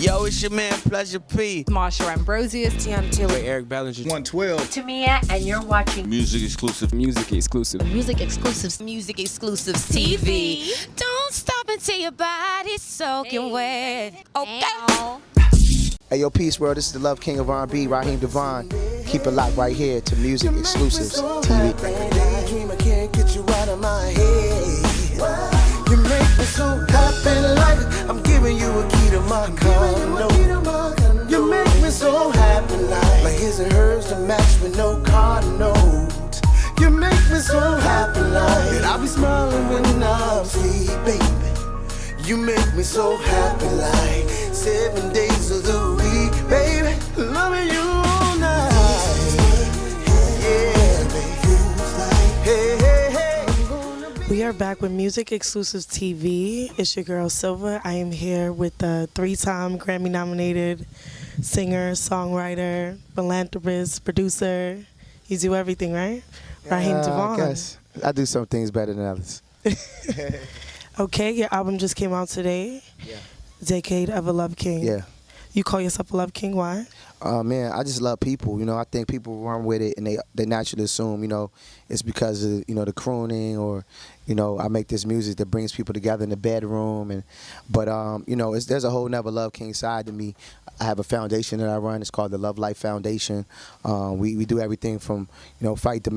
Yo, it's your man, Pleasure P. Marsha Ambrosius, TM2, Eric Bellinger, 112. Tamia, and you're watching MusicXclusives. MusicXclusives. MusicXclusives TV. Don't stop until your body's soaking wet. Okay. Hey, yo, peace, world. This is the Love King of R&B, Raheem DeVaughn. Keep it locked right here to MusicXclusives TV. I can't get you out of my head. You make me so happy, like I'm giving you a key to my condo. You make me so happy, like my his and hers to match with no card note. You make me so happy, like that I'll be smiling when I'm asleep, baby. You make me so happy, like 7 days of the week, baby. Loving you all night. Yeah, baby. Hey, hey, hey. We are back with MusicXclusives TV. It's your girl Silva. I am here with the 3-time Grammy-nominated singer, songwriter, philanthropist, producer. You do everything, right? Raheem DeVaughn. I guess. I do some things better than others. Okay, your album just came out today. Yeah. Decade of a Love King. Yeah. You call yourself a Love King, why? Man, I just love people. You know, I think people run with it and they naturally assume, you know, it's because of, you know, the crooning or, you know, I make this music that brings people together in the bedroom. But you know, there's a whole nother Love King side to me. I have a foundation that I run. It's called the LoveLife Foundation. We do everything from, you know, fight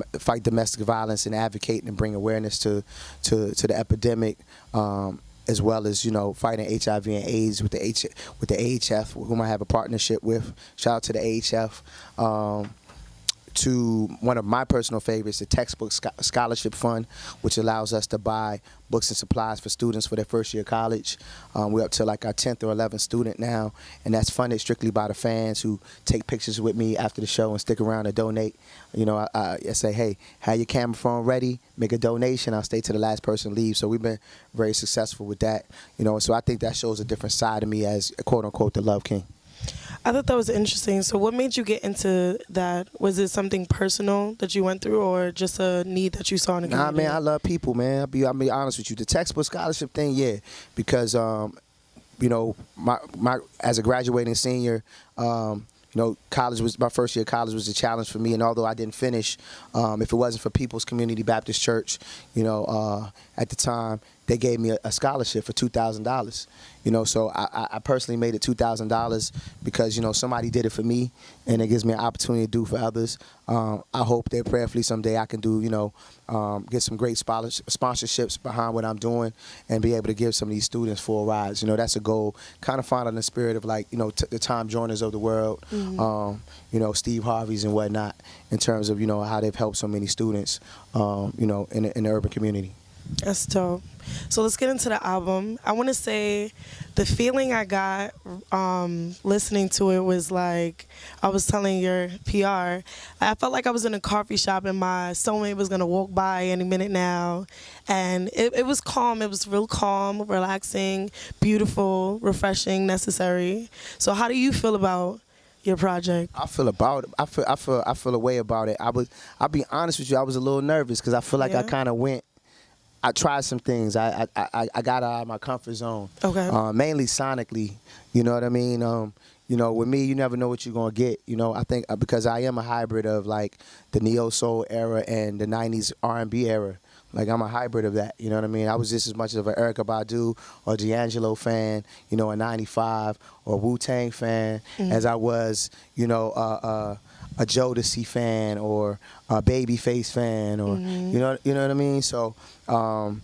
domestic violence and advocate and bring awareness to the epidemic. As well as, you know, fighting HIV and AIDS with the AHF, whom I have a partnership with. Shout out to the AHF. To one of my personal favorites, the Textbook Scholarship Fund, which allows us to buy books and supplies for students for their first year of college. We're up to like our 10th or 11th student now, and that's funded strictly by the fans who take pictures with me after the show and stick around and donate. You know, I say, hey, have your camera phone ready, make a donation, I'll stay till the last person leaves. So we've been very successful with that. You know, so I think that shows a different side of me as, quote unquote, the Love King. I thought that was interesting. So what made you get into that? Was it something personal that you went through or just a need that you saw in the community? Nah, man, I love people, man. I'll be honest with you. The textbook scholarship thing, yeah, because, you know, my as a graduating senior, you know, my first year of college was a challenge for me, and although I didn't finish, if it wasn't for People's Community Baptist Church, you know, at the time, they gave me a scholarship for $2,000. You know, so I personally made it $2,000 because, you know, somebody did it for me, and it gives me an opportunity to do for others. I hope that prayerfully someday I can do, you know, get some great sponsorships behind what I'm doing and be able to give some of these students full rides. You know, that's a goal, kind of found in the spirit of, like, you know, the Tom Joyners of the world, you know, Steve Harvey's and whatnot, in terms of, you know, how they've helped so many students, you know, in the urban community. That's dope. So let's get into the album. I want to say the feeling I got listening to it was like, I was telling your PR, I felt like I was in a coffee shop and my soulmate was going to walk by any minute now. And it was calm. It was real calm, relaxing, beautiful, refreshing, necessary. So how do you feel about your project? I feel a way about it. I'll be honest with you, I was a little nervous because I feel like I kind of I tried some things. I got out of my comfort zone. Okay. Mainly sonically, you know what I mean? You know, with me, you never know what you're going to get. You know, I think because I am a hybrid of, like, the neo-soul era and the 90s R&B era. Like, I'm a hybrid of that, you know what I mean? I was just as much of an Erykah Badu or D'Angelo fan, you know, in '95, or Wu-Tang fan as I was, you know, a Jodeci fan or a Babyface fan, or you know what I mean. So, or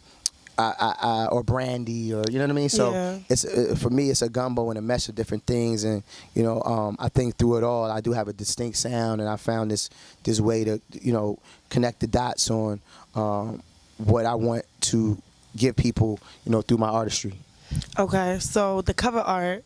Brandy, or you know what I mean. So it's for me, it's a gumbo and a mesh of different things, and you know, I think through it all, I do have a distinct sound, and I found this way to, you know, connect the dots on what I want to give people, you know, through my artistry. Okay, so the cover art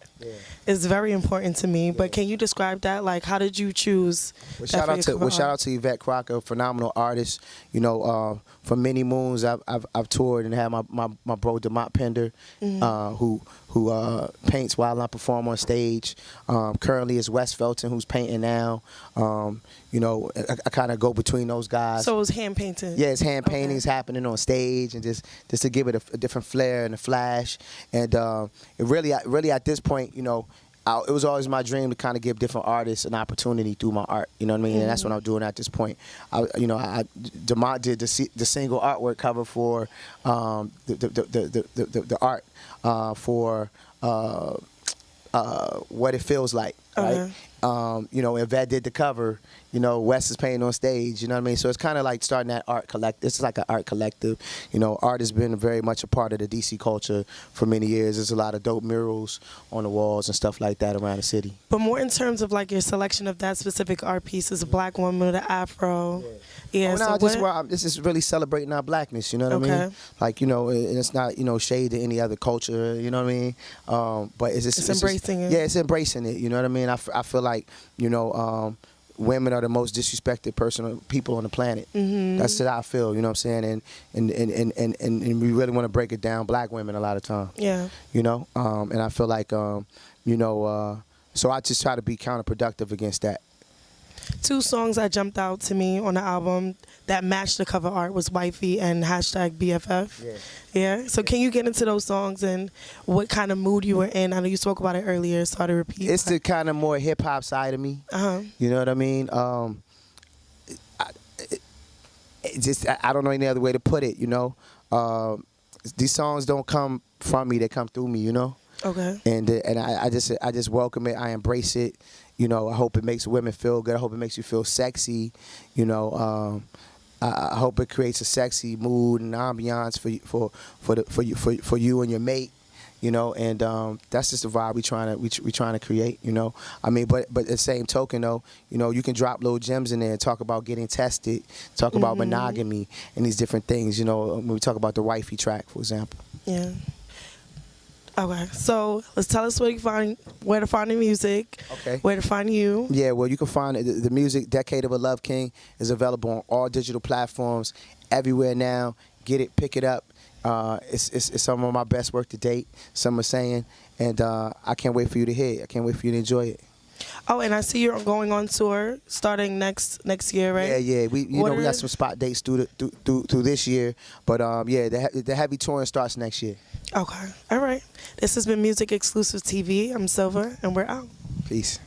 is very important to me, but can you describe that? Like, how did you choose shout out to Yvette Crocker, phenomenal artist. You know, for many moons I've toured and had my bro DeMont Pender, who paints while I perform on stage. Currently it's Wes Felton who's painting now. You know, I kind of go between those guys. So it was hand painting? Yeah, it's hand paintings happening on stage, and just to give it a different flair and a flash. And it really at this point, you know, it was always my dream to kind of give different artists an opportunity through my art. You know what I mean? And that's what I'm doing at this point. DeMont did the single artwork cover for the art for What It Feels Like, right? And Vet did the cover. Wes is painting on stage. You know what I mean? So it's kind of like starting that art collective. It's like an art collective. Art has been very much a part of the DC culture for many years. There's a lot of dope murals on the walls and stuff like that around the city. But more in terms of like your selection of that specific art piece is a black woman with an afro. Yeah. This is really celebrating our blackness. You know what I mean? Like and it's not shade to any other culture. You know what I mean? But it's embracing it. Yeah, it's embracing it. You know what I mean? I feel like women are the most disrespected people on the planet. That's what I feel. You know what I'm saying? And we really want to break it down. Black women a lot of time. Yeah. And I feel like so I just try to be counterproductive against that. 2 songs that jumped out to me on the album that matched the cover art was Wifey and #BFF. Yeah. So can you get into those songs and what kind of mood you were in? I know you spoke about it earlier, so to repeat. It's the kind of more hip hop side of me. You know what I mean? I don't know any other way to put it. These songs don't come from me; they come through me. Okay. And I just welcome it. I embrace it. I hope it makes women feel good. I hope it makes you feel sexy. I hope it creates a sexy mood and ambiance for you and your mate. And that's just the vibe we trying to create. I mean, but at the same token though, you can drop little gems in there and talk about getting tested, talk about monogamy and these different things. When we talk about the Wifey track, for example. Yeah. Okay, so let's tell us where to find the music. Okay. Where to find you. Yeah, well, you can find the music. Decade of a Love King is available on all digital platforms, everywhere now. Get it, pick it up. It's some of my best work to date. Some are saying, and I can't wait for you to hear it. I can't wait for you to enjoy it. Oh, and I see you're going on tour starting next year, right? Yeah. We got some spot dates through this year, but the heavy touring starts next year. Okay, all right. This has been Music Exclusives TV. I'm Silva, and we're out. Peace.